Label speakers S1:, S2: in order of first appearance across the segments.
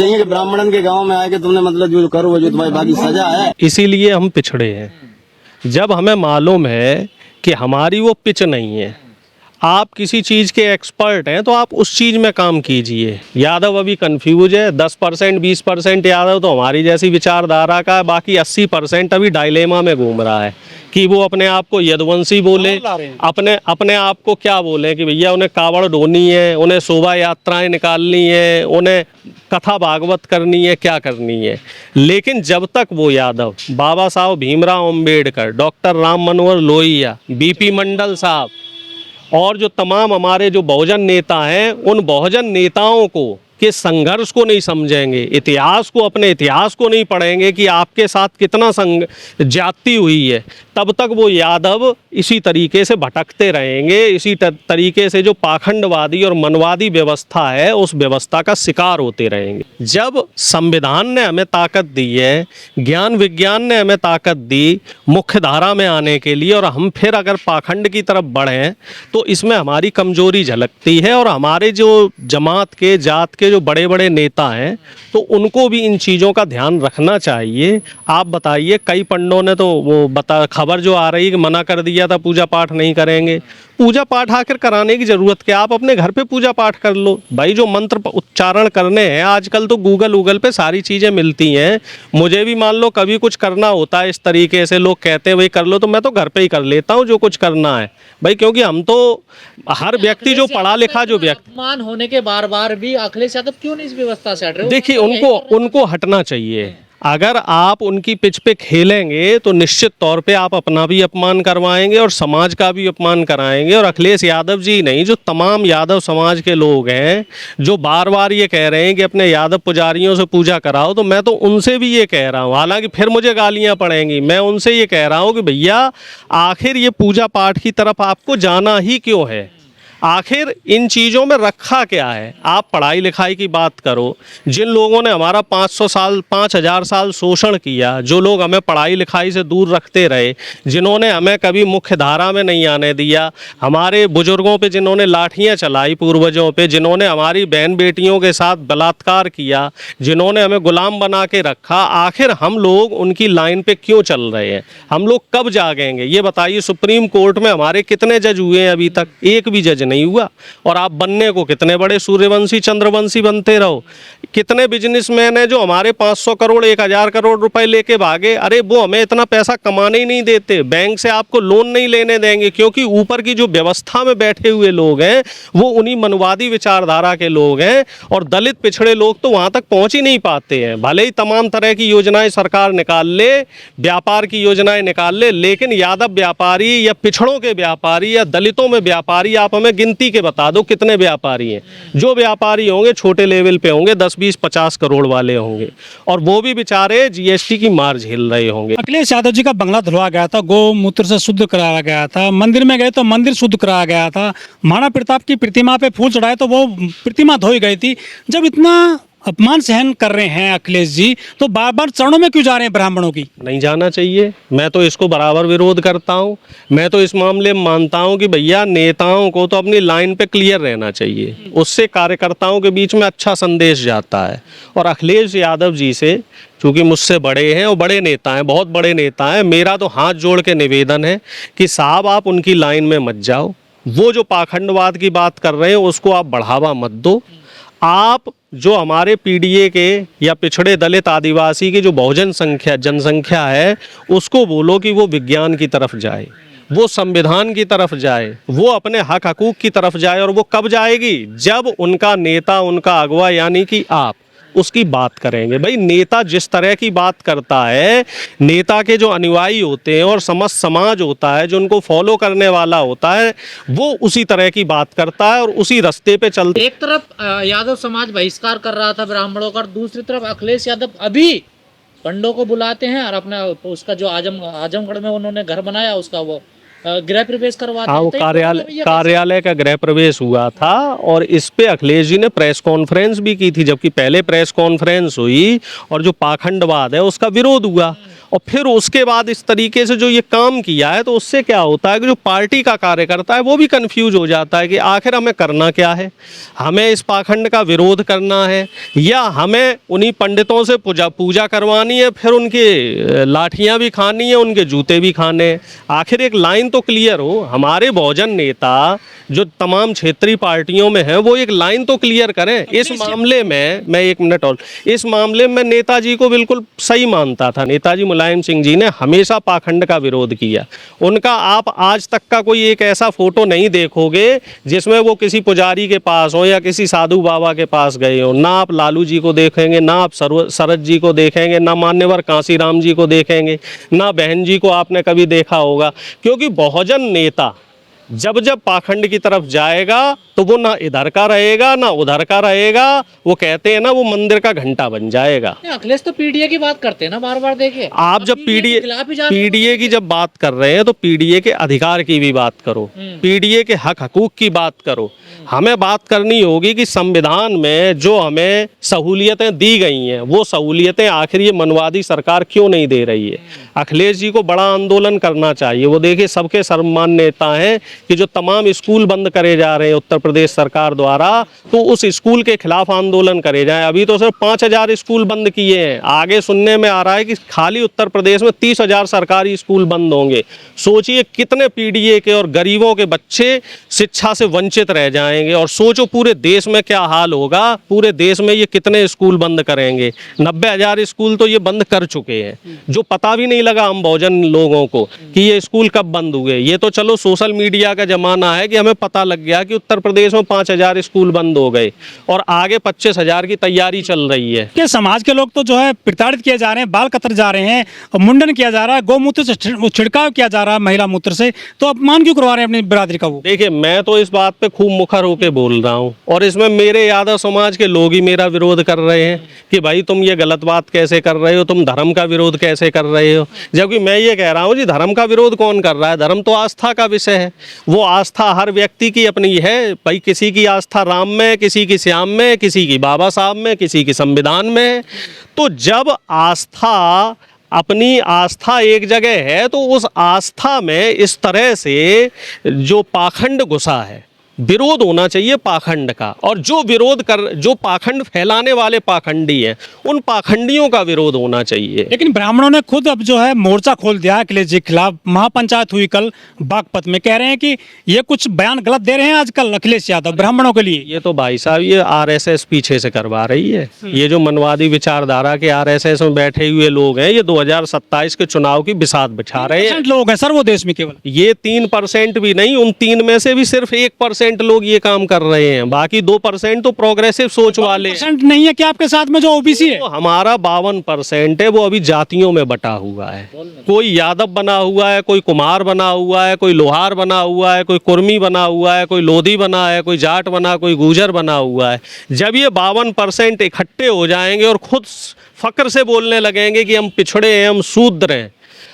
S1: कि ब्राह्मणन के गांव में आके तुमने मतलब जो करो जो तुम्हारी बाकी सजा है।
S2: इसीलिए हम पिछड़े हैं। जब हमें मालूम है कि हमारी वो पिच नहीं है, आप किसी चीज़ के एक्सपर्ट हैं तो आप उस चीज़ में काम कीजिए। यादव अभी कंफ्यूज है, 10% 20% यादव तो हमारी जैसी विचारधारा का है, बाकी 80% अभी डायलेमा में घूम रहा है कि वो अपने आप को यदुवंशी बोले, अपने आप को क्या बोले कि भैया उन्हें कावड़ ढोनी है, उन्हें शोभा यात्राएं निकालनी है, उन्हें कथा भागवत करनी है, क्या करनी है। लेकिन जब तक वो यादव बाबा साहब भीमराव अम्बेडकर, डॉक्टर राम मनोहर लोहिया, बीपी मंडल साहब और जो तमाम हमारे जो बहुजन नेता हैं, उन बहुजन नेताओं को के संघर्ष को नहीं समझेंगे, इतिहास को, अपने इतिहास को नहीं पढ़ेंगे कि आपके साथ कितना ज्यादती हुई है, तब तक वो यादव इसी तरीके से भटकते रहेंगे। इसी तरीके से जो पाखंडवादी और मनवादी व्यवस्था है उस व्यवस्था का शिकार होते रहेंगे। जब संविधान ने हमें ताकत दी है, ज्ञान विज्ञान ने हमें ताकत दी मुख्य धारा में आने के लिए, और हम फिर अगर पाखंड की तरफ बढ़ें तो इसमें हमारी कमजोरी झलकती है। और हमारे जो जमात के, जात के जो बड़े बड़े नेता हैं तो उनको भी इन चीज़ों का ध्यान रखना चाहिए। आप बताइए, कई पंडों ने तो वो खबर जो आ रही है कि मना कर दिया था पूजा पाठ नहीं करेंगे। पूजा पाठ आखिर कराने की ज़रूरत क्या? आप अपने घर पे पूजा पाठ कर लो भाई। जो मंत्र उच्चारण करने हैं आजकल तो गूगल पे सारी चीज़ें मिलती हैं। मुझे भी मान लो कभी कुछ करना होता है इस तरीके से, लोग कहते हैं भाई कर लो, तो मैं तो घर पे ही कर लेता हूँ जो कुछ करना है भाई, क्योंकि हम तो हर व्यक्ति जो पढ़ा लिखा जो व्यक्ति
S3: अपमान होने के बार बार भी अखिलेश यादव क्यों नहीं इस व्यवस्था से हट रहे?
S2: देखिए, उनको हटना चाहिए। अगर आप उनकी पिच पे खेलेंगे तो निश्चित तौर पे आप अपना भी अपमान करवाएंगे और समाज का भी अपमान कराएंगे। और अखिलेश यादव जी नहीं, जो तमाम यादव समाज के लोग हैं जो बार बार ये कह रहे हैं कि अपने यादव पुजारियों से पूजा कराओ, तो मैं तो उनसे भी ये कह रहा हूँ, हालांकि फिर मुझे गालियाँ पड़ेंगी, मैं उनसे ये कह रहा हूँ कि भैया आखिर ये पूजा पाठ की तरफ आपको जाना ही क्यों है? आखिर इन चीज़ों में रखा क्या है? आप पढ़ाई लिखाई की बात करो, जिन लोगों ने हमारा 500 साल 5000 साल शोषण किया, जो लोग हमें पढ़ाई लिखाई से दूर रखते रहे, जिन्होंने हमें कभी मुख्य धारा में नहीं आने दिया, हमारे बुजुर्गों पे जिन्होंने लाठियां चलाई, पूर्वजों पे जिन्होंने हमारी बहन बेटियों के साथ बलात्कार किया, जिन्होंने हमें गुलाम बना के रखा, आखिर हम लोग उनकी लाइन पे क्यों चल रहे हैं? हम लोग कब जागेंगे ये बताइए। सुप्रीम कोर्ट में हमारे कितने जज हुए हैं? अभी तक एक भी जज नहीं हुआ। और आप बनने को कितने बड़े सूर्यवंशी चंद्रवंशी बनते रहो। कितने बिजनेसमैन हैं जो हमारे 500 करोड़ 1000 करोड़ रुपए लेके भागे? अरे वो हमें इतना पैसा कमाने ही नहीं देते, बैंक से आपको लोन नहीं लेने देंगे, क्योंकि ऊपर की जो व्यवस्था में बैठे हुए लोग हैं वो उन्हीं मनवादी विचारधारा के लोग हैं। और दलित पिछड़े लोग तो वहां तक पहुंच ही नहीं पाते हैं। भले ही तमाम तरह की योजनाएं सरकार निकाल ले, व्यापार की योजनाएं निकाल ले, लेकिन यादव व्यापारी या पिछड़ों के व्यापारी या दलितों में व्यापारी आप हमें गिनती के बता दो कितने व्यापारी हैं? जो व्यापारी होंगे छोटे लेवल पे होंगे, 10 20 50 करोड़ वाले होंगे, और वो भी बेचारे जीएसटी की मार झेल रहे होंगे।
S4: अखिलेश यादव जी का बंगला धुलवा गया था, गौमूत्र से शुद्ध कराया गया था, मंदिर में गए तो मंदिर शुद्ध कराया गया था, महाराणा प्रताप की प्रतिमा पे फूल चढ़ाए तो वो प्रतिमा धोई गई थी। जब इतना अपमान सहन कर रहे हैं अखिलेश जी, तो बार बार चरणों में क्यों जा रहे हैं ब्राह्मणों की?
S2: नहीं जाना चाहिए। मैं तो इसको बराबर विरोध करता हूँ। मैं तो इस मामले में मानता हूँ कि भैया नेताओं को तो अपनी लाइन पे क्लियर रहना चाहिए, उससे कार्यकर्ताओं के बीच में अच्छा संदेश जाता है। और अखिलेश यादव जी से, चूँकि मुझसे बड़े हैं और बड़े नेता हैं, बहुत बड़े नेता हैं, मेरा तो हाथ जोड़ के निवेदन है कि साहब आप उनकी लाइन में मत जाओ। वो जो पाखंडवाद की बात कर रहे हैं उसको आप बढ़ावा मत दो। आप जो हमारे पीडीए के या पिछड़े दलित आदिवासी की जो बहुजन जनसंख्या है उसको बोलो कि वो विज्ञान की तरफ जाए, वो संविधान की तरफ जाए, वो अपने हक हकूक की तरफ जाए। और वो कब जाएगी? जब उनका नेता, उनका अगवा यानी कि आप उसकी बात करेंगे। भाई नेता जिस तरह की बात करता है, नेता के जो अनुयायी होते हैं और समस्त समाज होता है जो उनको फॉलो करने वाला होता है, वो उसी तरह की बात करता है और उसी रास्ते पे चलता है।
S3: एक तरफ यादव समाज बहिष्कार कर रहा था ब्राह्मणों का, दूसरी तरफ अखिलेश यादव अभी पंडों को बुलाते हैं और अपना उसका जो आजमगढ़ में उन्होंने घर बनाया उसका वो गृह प्रवेश करवाते हैं।
S2: हाँ, वो कार्यालय का गृह प्रवेश हुआ था और इस पे अखिलेश जी ने प्रेस कॉन्फ्रेंस भी की थी, जबकि पहले प्रेस कॉन्फ्रेंस हुई और जो पाखंडवाद है उसका विरोध हुआ। और फिर उसके बाद इस तरीके से जो ये काम किया है, तो उससे क्या होता है कि जो पार्टी का कार्यकर्ता है वो भी कंफ्यूज हो जाता है कि आखिर हमें करना क्या है, हमें इस पाखंड का विरोध करना है या हमें उन्हीं पंडितों से पूजा करवानी है, फिर उनके लाठियां भी खानी है, उनके जूते भी खाने हैं। आखिर एक लाइन तो क्लियर हो। हमारे बहुजन नेता जो तमाम क्षेत्रीय पार्टियों में हैं वो एक लाइन तो क्लियर करें। इस मामले में मैं 1 मिनट और, इस मामले में नेताजी को बिल्कुल सही मानता था। नेताजी मुलायम सिंह जी ने हमेशा पाखंड का विरोध किया। उनका आप आज तक का कोई एक ऐसा फोटो नहीं देखोगे जिसमें वो किसी पुजारी के पास हो या किसी साधु बाबा के पास गए हो। ना आप लालू जी को देखेंगे, ना आप शरद जी को देखेंगे, ना मान्यवर कांसीराम जी को देखेंगे, ना बहन जी को आपने कभी देखा होगा। क्योंकि बहुजन नेता जब जब पाखंड की तरफ जाएगा तो वो ना इधर का रहेगा ना उधर का रहेगा। वो कहते हैं ना, वो मंदिर का घंटा बन जाएगा।
S3: अखिलेश तो पीडीए की बात करते हैं ना बार बार। देखिए
S2: आप जब पीडीए की जब बात कर रहे हैं तो पीडीए के अधिकार की भी बात करो, पीडीए के हक हकूक की बात करो। हमें बात करनी होगी कि संविधान में जो हमें सहूलियतें दी गई हैं वो सहूलियतें आखिर ये मनवादी सरकार क्यों नहीं दे रही है। अखिलेश जी को बड़ा आंदोलन करना चाहिए। वो देखिए सबके सर्वमान्य नेता हैं कि जो तमाम स्कूल बंद करे जा रहे हैं उत्तर प्रदेश सरकार द्वारा, तो उस स्कूल के खिलाफ आंदोलन करे जाए। अभी तो सिर्फ 5,000 स्कूल बंद किए हैं, आगे सुनने में आ रहा है कि खाली उत्तर प्रदेश में 30,000 सरकारी स्कूल बंद होंगे। सोचिए कितने पीडीए के और गरीबों के बच्चे शिक्षा से वंचित रह जाएंगे, और सोचो पूरे देश में क्या हाल होगा। पूरे देश में ये कितने स्कूल बंद करेंगे। 90,000 स्कूल तो ये बंद कर चुके हैं, जो पता भी नहीं लगा हम बहुजन लोगों को कि ये स्कूल कब बंद हुए। ये तो चलो सोशल मीडिया का जमाना है कि हमें पता लग गया कि उत्तर प्रदेश में 5,000 स्कूल बंद हो गए और आगे 25,000 की तैयारी चल रही है।
S4: कि समाज के लोग तो जो है प्रताड़ित किए जा रहे हैं, बाल कतर जा रहे हैं, मुंडन किया जा रहा है, गौमूत्र से छिड़काव किया जा रहा है, महिला मूत्र से, तो अपमान क्यों करवा रहे हैं अपनी बिरादरी का। वो
S2: देखिए मैं तो इस बात पे खूब मुखर होके बोल रहा हूँ, और इसमें मेरे यादव समाज के लोग ही मेरा विरोध कर रहे हैं कि भाई तुम ये गलत बात कैसे कर रहे हो, तुम धर्म का विरोध कैसे कर रहे हो। जबकि मैं ये कह रहा हूँ जी धर्म का विरोध कौन कर रहा है। धर्म तो आस्था का विषय है। वो आस्था हर व्यक्ति की अपनी है। भाई किसी की आस्था राम में, किसी की श्याम में, किसी की बाबा साहब में, किसी की संविधान में। तो जब आस्था अपनी आस्था एक जगह है तो उस आस्था में इस तरह से जो पाखंड घुसा है, विरोध होना चाहिए पाखंड का। और जो पाखंड फैलाने वाले पाखंडी हैं उन पाखंडियों का विरोध होना चाहिए।
S4: लेकिन ब्राह्मणों ने खुद अब जो है मोर्चा खोल दिया है अखिलेश जी के खिलाफ। महापंचायत हुई कल बागपत में, कह रहे हैं कि ये कुछ बयान गलत दे रहे हैं आजकल अखिलेश यादव ब्राह्मणों के लिए।
S2: ये तो भाई साहब ये आरएसएस पीछे से करवा रही है। ये जो मनवादी विचारधारा के आरएसएस में बैठे हुए लोग हैं, ये 2027 के चुनाव की बिसात बिछा रहे हैं।
S4: लोग हैं सर वो देश में केवल
S2: ये 3% भी नहीं, उन 3 में से भी सिर्फ 1% लोग ये काम कर रहे हैं। बाकी 2% तो प्रोग्रेसिव सोच वाले
S4: नहीं है कि आपके साथ में जो ओबीसी है।
S2: तो हमारा 52% है, वो अभी जातियों में बटा हुआ है। कोई यादव बना हुआ है, कोई कुमार बना हुआ है, कोई लोहार बना हुआ है, कोई कुर्मी बना हुआ है, कोई लोधी बना है, कोई जाट बना, कोई गुजर बना हुआ है। जब ये 52% इकट्ठे हो जाएंगे और खुद फक्र से बोलने लगेंगे कि हम पिछड़े हैं, हम शूद्र हैं,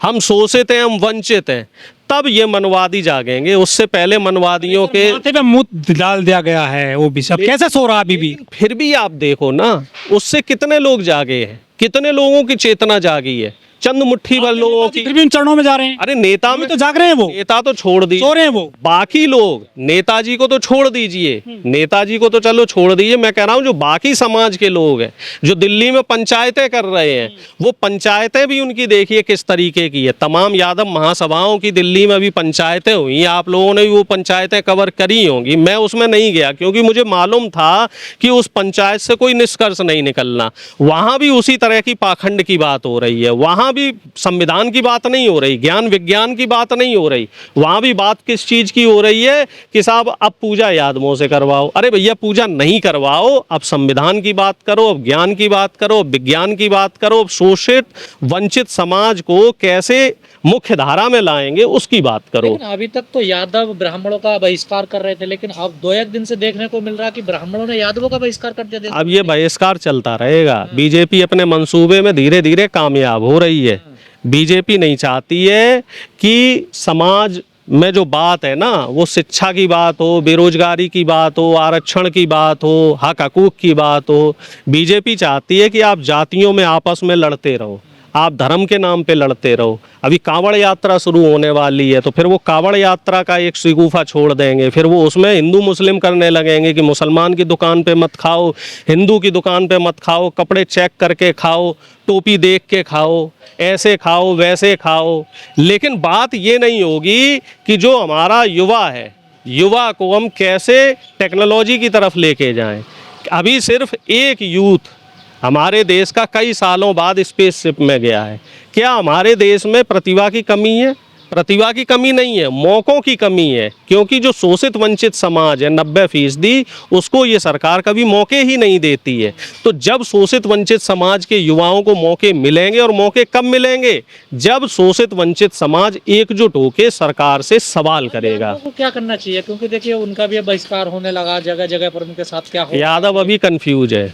S2: हम शोषित हैं, हम वंचित हैं, तब ये मनवादी जागेंगे। उससे पहले मनवादियों के
S4: माथे पे मुंह डाल दिया गया है ओबीसी। अब कैसे सो रहा अभी भी।
S2: फिर भी आप देखो ना, उससे कितने लोग जागे हैं, कितने लोगों की चेतना जागी है। चंद मुट्ठी भर लोगों की
S4: फिर भी इन चरणों में जा रहे हैं।
S2: अरे नेता में
S4: तो जाग रहे हैं, वो
S2: नेता तो छोड़ दी,
S4: सो रहे हैं वो।
S2: बाकी लोग नेताजी को तो छोड़ दीजिए, नेताजी को तो चलो छोड़ दीजिए। मैं कह रहा हूँ जो बाकी समाज के लोग हैं, जो दिल्ली में पंचायतें कर रहे हैं, वो पंचायतें भी उनकी देखिए किस तरीके की है। तमाम यादव महासभाओं की दिल्ली में अभी पंचायतें हुई, आप लोगों ने भी वो पंचायतें कवर करी होंगी। मैं उसमें नहीं गया क्योंकि मुझे मालूम था कि उस पंचायत से कोई निष्कर्ष नहीं निकलना। वहाँ भी उसी तरह की पाखंड की बात हो रही है, वहाँ भी संविधान की बात नहीं हो रही, ज्ञान विज्ञान की बात नहीं हो रही। वहां भी बात किस चीज की हो रही है कि साहब अब पूजा यादवों से करवाओ। अरे भैया पूजा नहीं करवाओ, अब संविधान की बात करो, अब ज्ञान की बात करो, अब विज्ञान की बात करो, अब शोषित वंचित समाज को कैसे मुख्य धारा में लाएंगे उसकी बात करो।
S3: लेकिन अभी तक तो यादव ब्राह्मणों का बहिष्कार कर रहे थे, लेकिन अब 2-1 दिन से देखने को मिल रहा कि ब्राह्मणों ने यादवों का बहिष्कार कर दिया।
S2: अब ये बहिष्कार चलता रहेगा। बीजेपी अपने मंसूबे में धीरे धीरे कामयाब हो रही है। बीजेपी नहीं चाहती है कि समाज में जो बात है ना, वो शिक्षा की बात हो, बेरोजगारी की बात हो, आरक्षण की बात हो, हक हकूक की बात हो। बीजेपी चाहती है कि आप जातियों में आपस में लड़ते रहो, आप धर्म के नाम पे लड़ते रहो। अभी कांवड़ यात्रा शुरू होने वाली है, तो फिर वो कांवड़ यात्रा का एक शिगुफा छोड़ देंगे, फिर वो उसमें हिंदू मुस्लिम करने लगेंगे कि मुसलमान की दुकान पे मत खाओ, हिंदू की दुकान पे मत खाओ, कपड़े चेक करके खाओ, टोपी देख के खाओ, ऐसे खाओ वैसे खाओ। लेकिन बात ये नहीं होगी कि जो हमारा युवा है, युवा को हम कैसे टेक्नोलॉजी की तरफ लेके जाएं। अभी सिर्फ एक यूथ हमारे देश का कई सालों बाद स्पेसशिप में गया है। क्या हमारे देश में प्रतिभा की कमी है? प्रतिभा की कमी नहीं है, मौक़ों की कमी है। क्योंकि जो शोषित वंचित समाज है 90%, उसको ये सरकार कभी मौके ही नहीं देती है। तो जब शोषित वंचित समाज के युवाओं को मौके मिलेंगे, और मौके कब मिलेंगे? जब शोषित वंचित समाज एकजुट होकर सरकार से सवाल करेगा।
S3: को क्या करना चाहिए, क्योंकि देखिए उनका भी अब बहिष्कार होने लगा जगह जगह पर, उनके साथ क्या हो।
S2: यादव अभी कंफ्यूज है।